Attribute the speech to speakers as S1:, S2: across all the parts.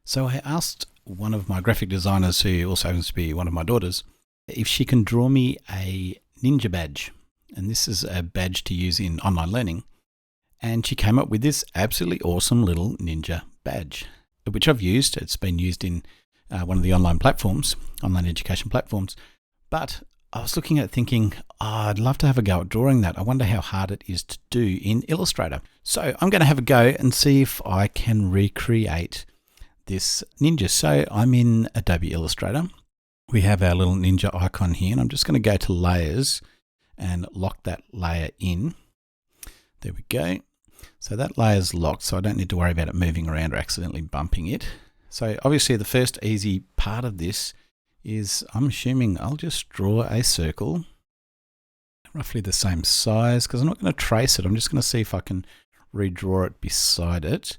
S1: So I asked one of my graphic designers, who also happens to be one of my daughters, if she can draw me a ninja badge. And this is a badge to use in online learning. And she came up with this absolutely awesome little ninja badge, which I've used. It's been used in one of the online platforms, online education platforms. But I was looking at it thinking, I'd love to have a go at drawing that. I wonder how hard it is to do in Illustrator. So I'm going to have a go and see if I can recreate this ninja. So I'm in Adobe Illustrator. We have our little ninja icon here, and I'm just going to go to layers and lock that layer in. There we go. So that layer's locked, so I don't need to worry about it moving around or accidentally bumping it. So obviously the first easy part of this is, I'm assuming I'll just draw a circle roughly the same size, because I'm not going to trace it. I'm just going to see if I can redraw it beside it.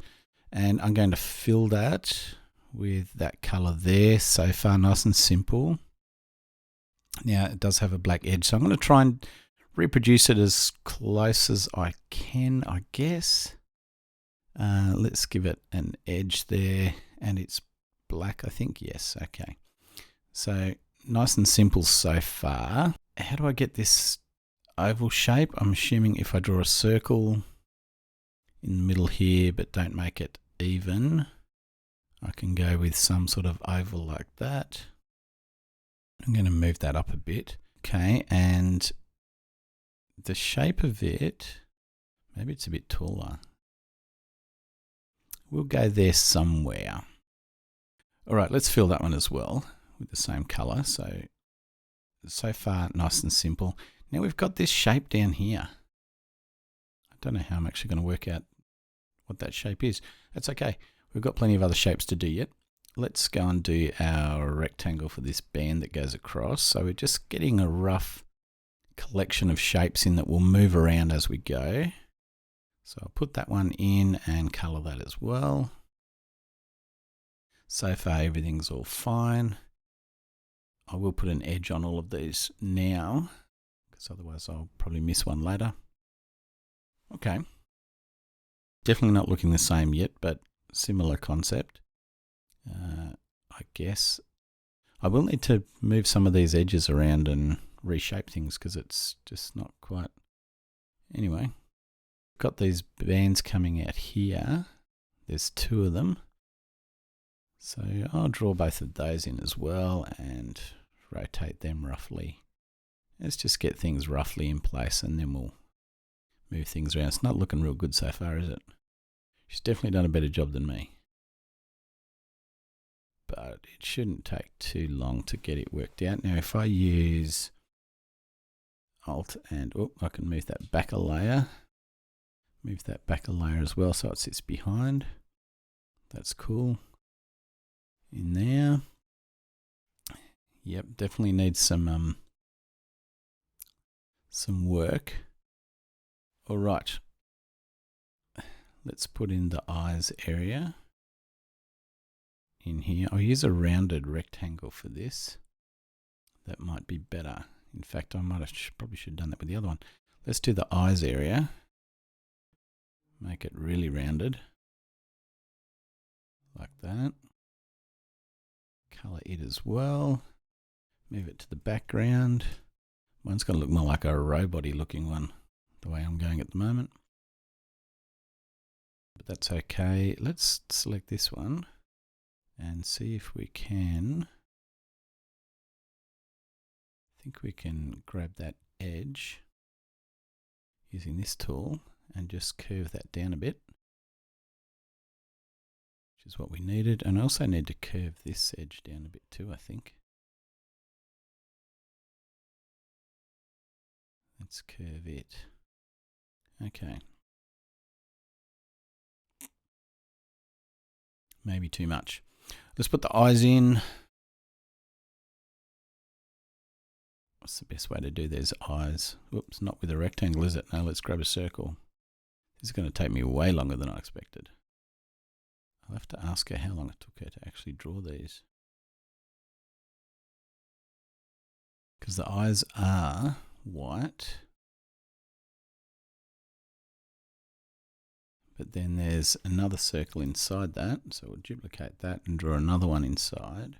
S1: And I'm going to fill that with that color there. So far, nice and simple. Now it does have a black edge, so I'm going to try and reproduce it as close as I can, I guess. Let's give it an edge there, and it's black, I think. Yes, okay. So nice and simple so far. How do I get this oval shape? I'm assuming if I draw a circle in the middle here, but don't make it even, I can go with some sort of oval like that. I'm going to move that up a bit. Okay, and the shape of it, maybe it's a bit taller. We'll go there somewhere. All right, let's fill that one as well with the same color. So far, nice and simple. Now we've got this shape down here. I don't know how I'm actually going to work out what that shape is. That's okay. We've got plenty of other shapes to do yet. Let's go and do our rectangle for this band that goes across. So we're just getting a rough collection of shapes in that will move around as we go. So I'll put that one in and color that as well. So far everything's all fine. I will put an edge on all of these now, because otherwise I'll probably miss one later. Okay. Definitely not looking the same yet, but similar concept. I guess I will need to move some of these edges around and reshape things, because it's just not quite. Anyway, got these bands coming out here. There's two of them. So I'll draw both of those in as well and rotate them roughly. Let's just get things roughly in place, and then we'll move things around. It's not looking real good so far, is it? She's definitely done a better job than me. But it shouldn't take too long to get it worked out. Now if I use Alt and, I can move that back a layer. Move that back a layer as well so it sits behind. That's cool. In there. Yep, definitely needs some work. All right. Let's put in the eyes area in here. I'll use a rounded rectangle for this. That might be better. In fact, I probably should have done that with the other one. Let's do the eyes area. Make it really rounded. Like that. Color it as well. Move it to the background. One's going to look more like a robot-y looking one, the way I'm going at the moment. But that's okay. Let's select this one and see if we can. I think we can grab that edge using this tool and just curve that down a bit, which is what we needed. And I also need to curve this edge down a bit too, I think. Let's curve it. Okay. Maybe too much. Let's put the eyes in. What's the best way to do these eyes? Whoops, not with a rectangle, is it? No, let's grab a circle. This is going to take me way longer than I expected. I'll have to ask her how long it took her to actually draw these. Because the eyes are white. But then there's another circle inside that, so we'll duplicate that and draw another one inside.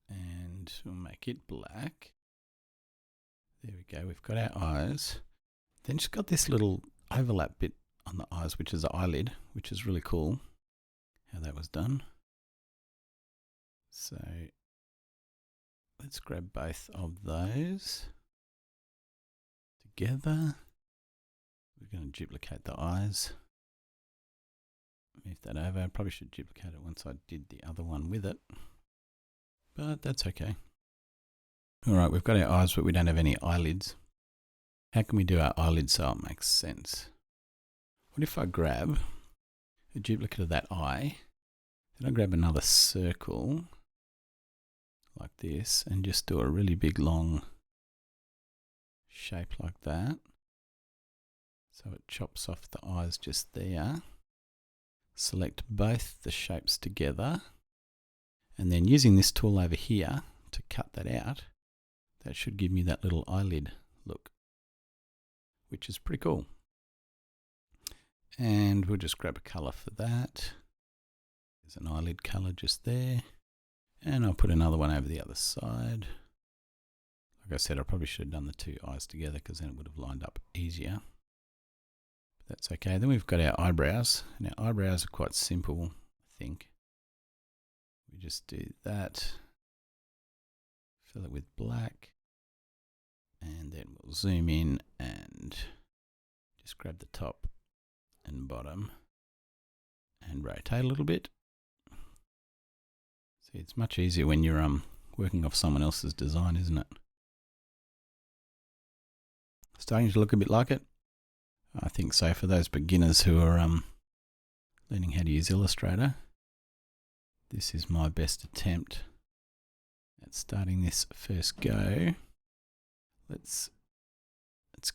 S1: And we'll make it black. There we go, we've got our eyes. Then she's got this little overlap bit on the eyes, which is the eyelid, which is really cool how that was done. So let's grab both of those together. We're going to duplicate the eyes. Move that over. I probably should duplicate it once I did the other one with it, but that's okay. All right, we've got our eyes, but we don't have any eyelids. How can we do our eyelids so it makes sense? What if I grab a duplicate of that eye, then I grab another circle like this and just do a really big long shape like that. So it chops off the eyes just there. Select both the shapes together, and then using this tool over here to cut that out, that should give me that little eyelid look, which is pretty cool. And we'll just grab a color for that. There's an eyelid color just there. And I'll put another one over the other side. Like I said, I probably should have done the two eyes together because then it would have lined up easier. But that's okay. Then we've got our eyebrows. And our eyebrows are quite simple, I think. We just do that. Fill it with black. And then we'll zoom in and just grab the top and bottom and rotate a little bit. See, it's much easier when you're working off someone else's design, isn't it? Starting to look a bit like it? I think so. For those beginners who are learning how to use Illustrator, this is my best attempt at starting this first go. Let's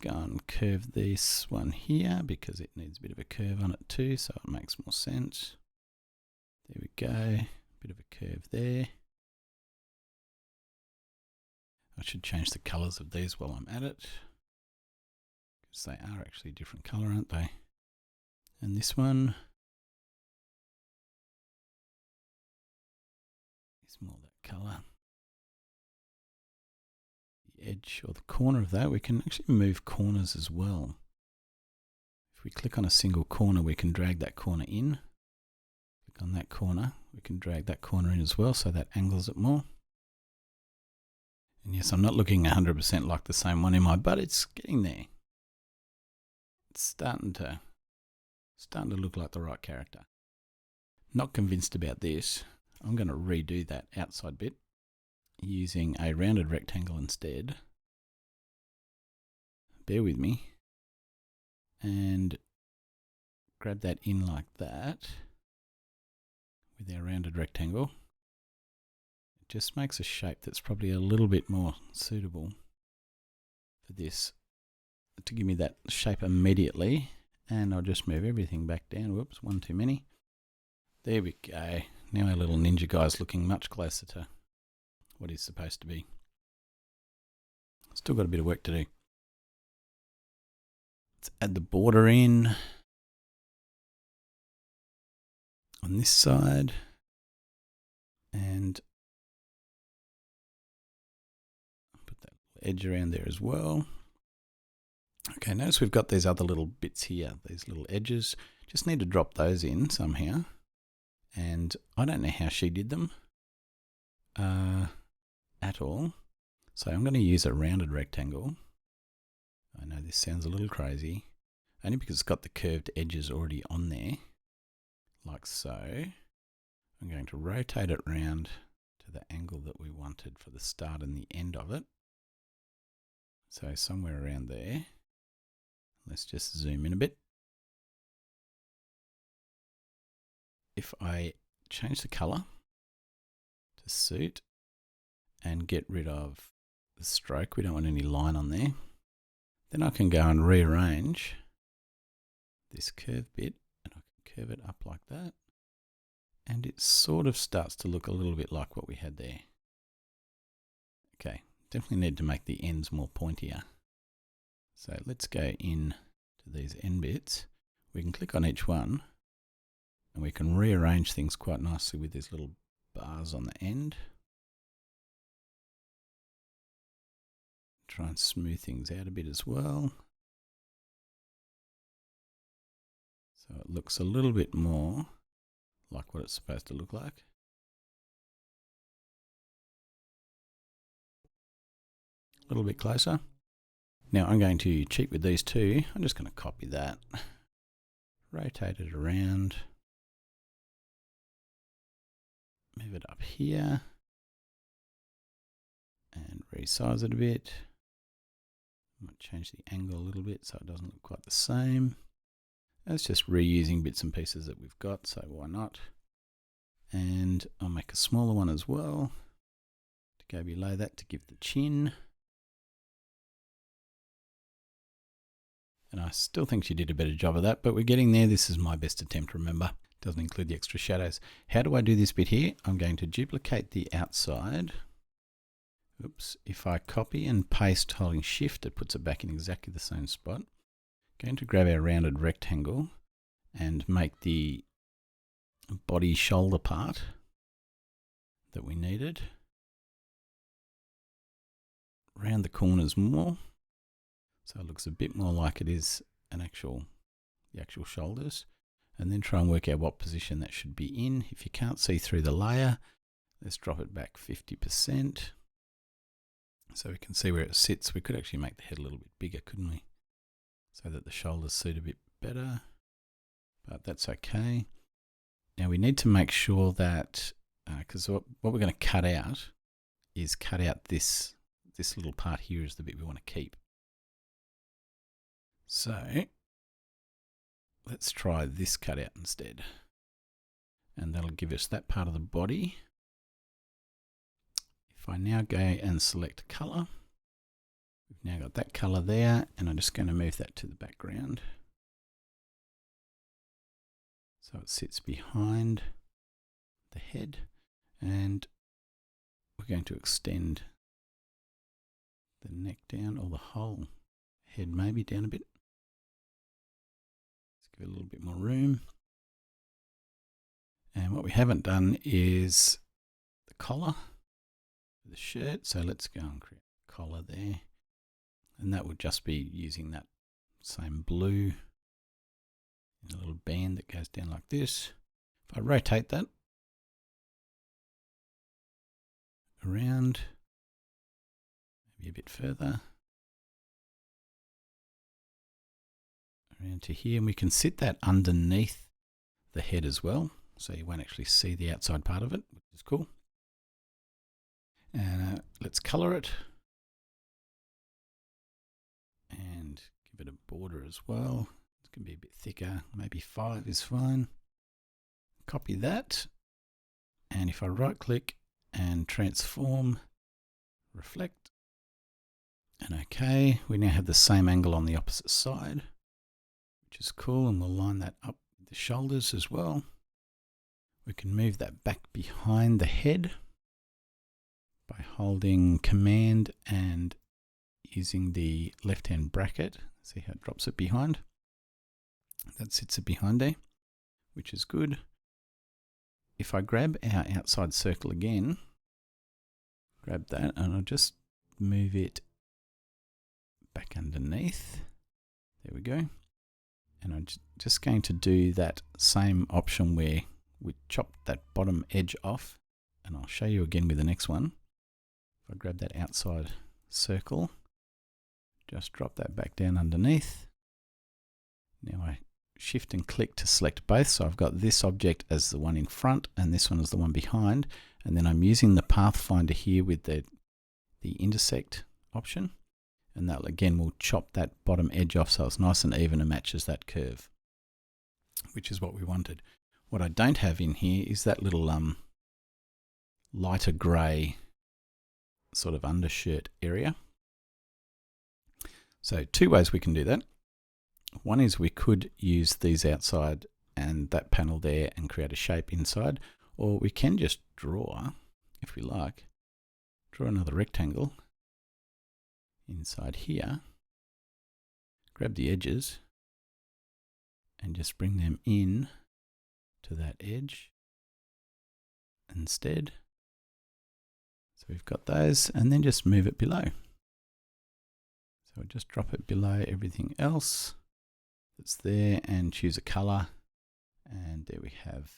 S1: go and curve this one here because it needs a bit of a curve on it too, so it makes more sense. There we go, bit of a curve there. I should change the colours of these while I'm at it, because they are actually a different colour, aren't they? And this one is more that colour. Edge or the corner of that, we can actually move corners as well. If we click on a single corner, we can drag that corner in. Click on that corner, we can drag that corner in as well, so that angles it more. And yes, I'm not looking 100% like the same one in but it's getting there. It's starting to look like the right character. Not convinced about this. I'm going to redo that outside bit using a rounded rectangle instead. Bear with me. And grab that in like that with our rounded rectangle. It just makes a shape that's probably a little bit more suitable for this to give me that shape immediately. And I'll just move everything back down. Whoops, one too many. There we go. Now our little ninja guy's looking much closer to what he's supposed to be. Still got a bit of work to do. Let's add the border in on this side and put that edge around there as well. Okay, notice we've got these other little bits here, these little edges. Just need to drop those in somehow. And I don't know how she did them at all. So I'm going to use a rounded rectangle. I know this sounds a little crazy, only because it's got the curved edges already on there, like so. I'm going to rotate it round to the angle that we wanted for the start and the end of it. So somewhere around there. Let's just zoom in a bit. If I change the color to suit and get rid of the stroke, we don't want any line on there, then I can go and rearrange this curve bit and I can curve it up like that. And it sort of starts to look a little bit like what we had there. Okay, definitely need to make the ends more pointier. So let's go in to these end bits. We can click on each one and we can rearrange things quite nicely with these little bars on the end. Try and smooth things out a bit as well. So it looks a little bit more like what it's supposed to look like. A little bit closer. Now I'm going to cheat with these two. I'm just going to copy that, rotate it around, move it up here, and resize it a bit. I might change the angle a little bit so it doesn't look quite the same. It's just reusing bits and pieces that we've got, so why not? And I'll make a smaller one as well to go below that to give the chin. And I still think she did a better job of that, but we're getting there. This is my best attempt, remember. Doesn't include the extra shadows. How do I do this bit here? I'm going to duplicate the outside. Oops. If I copy and paste holding shift, it puts it back in exactly the same spot. Going to grab our rounded rectangle and make the body shoulder part that we needed. Round the corners more. So it looks a bit more like it is the actual shoulders. And then try and work out what position that should be in. If you can't see through the layer, let's drop it back 50%. So we can see where it sits. We could actually make the head a little bit bigger, couldn't we? So that the shoulders suit a bit better. But that's okay. Now we need to make sure that, because what we're going to cut out is cut out this little part here is the bit we want to keep. So let's try this cutout instead. And that'll give us that part of the body. If I now go and select color, we've now got that color there, and I'm just going to move that to the background. So it sits behind the head, and we're going to extend the neck down, or the whole head maybe down a bit. Give it a little bit more room. And what we haven't done is the collar for the shirt. So let's go and create a collar there. And that would just be using that same blue in a little band that goes down like this. If I rotate that around, maybe a bit further, around to here, and we can sit that underneath the head as well, so you won't actually see the outside part of it, which is cool. And let's color it and give it a border as well. It's going to be a bit thicker, maybe 5 is fine. Copy that, and if I right click and transform, reflect, and okay, we now have the same angle on the opposite side, which is cool, and we'll line that up with the shoulders as well. We can move that back behind the head by holding Command and using the left-hand bracket. See how it drops it behind? That sits it behind there, which is good. If I grab our outside circle again, grab that, and I'll just move it back underneath. There we go. And I'm just going to do that same option where we chop that bottom edge off, and I'll show you again with the next one. If I grab that outside circle, just drop that back down underneath. Now I shift and click to select both, so I've got this object as the one in front and this one as the one behind, and then I'm using the pathfinder here with the intersect option. And that again will chop that bottom edge off so it's nice and even and matches that curve, which is what we wanted. What I don't have in here is that little lighter grey sort of undershirt area. So 2 ways we can do that. One is we could use these outside and that panel there and create a shape inside, or we can just draw, if we like, draw another rectangle inside here, grab the edges and just bring them in to that edge instead. So we've got those, and then just move it below. So we'll just drop it below everything else that's there and choose a color. And there we have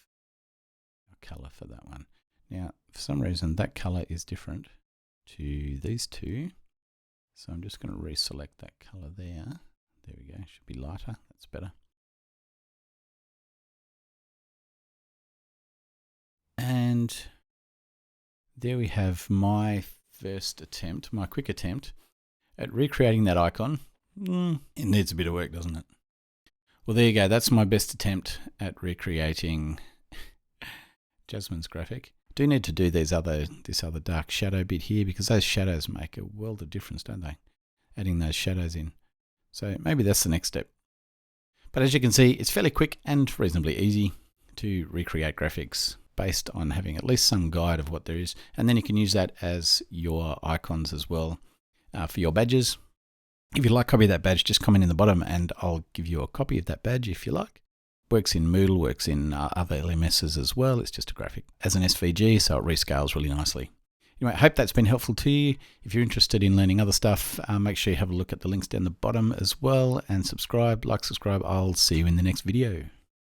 S1: a color for that one. Now, for some reason, that color is different to these two. So I'm just going to reselect that color there. There we go, should be lighter, that's better. And there we have my first attempt, my quick attempt at recreating that icon. It needs a bit of work, doesn't it? Well, there you go. That's my best attempt at recreating Jasmine's graphic. Do need to do this other dark shadow bit here, because those shadows make a world of difference, don't they? Adding those shadows in. So maybe that's the next step. But as you can see, it's fairly quick and reasonably easy to recreate graphics based on having at least some guide of what there is. And then you can use that as your icons as well for your badges. If you'd like a copy of that badge, just comment in the bottom and I'll give you a copy of that badge if you like. Works in Moodle, works in other LMSs as well. It's just a graphic as an SVG, so it rescales really nicely. Anyway, I hope that's been helpful to you. If you're interested in learning other stuff, make sure you have a look at the links down the bottom as well and subscribe, subscribe. I'll see you in the next video.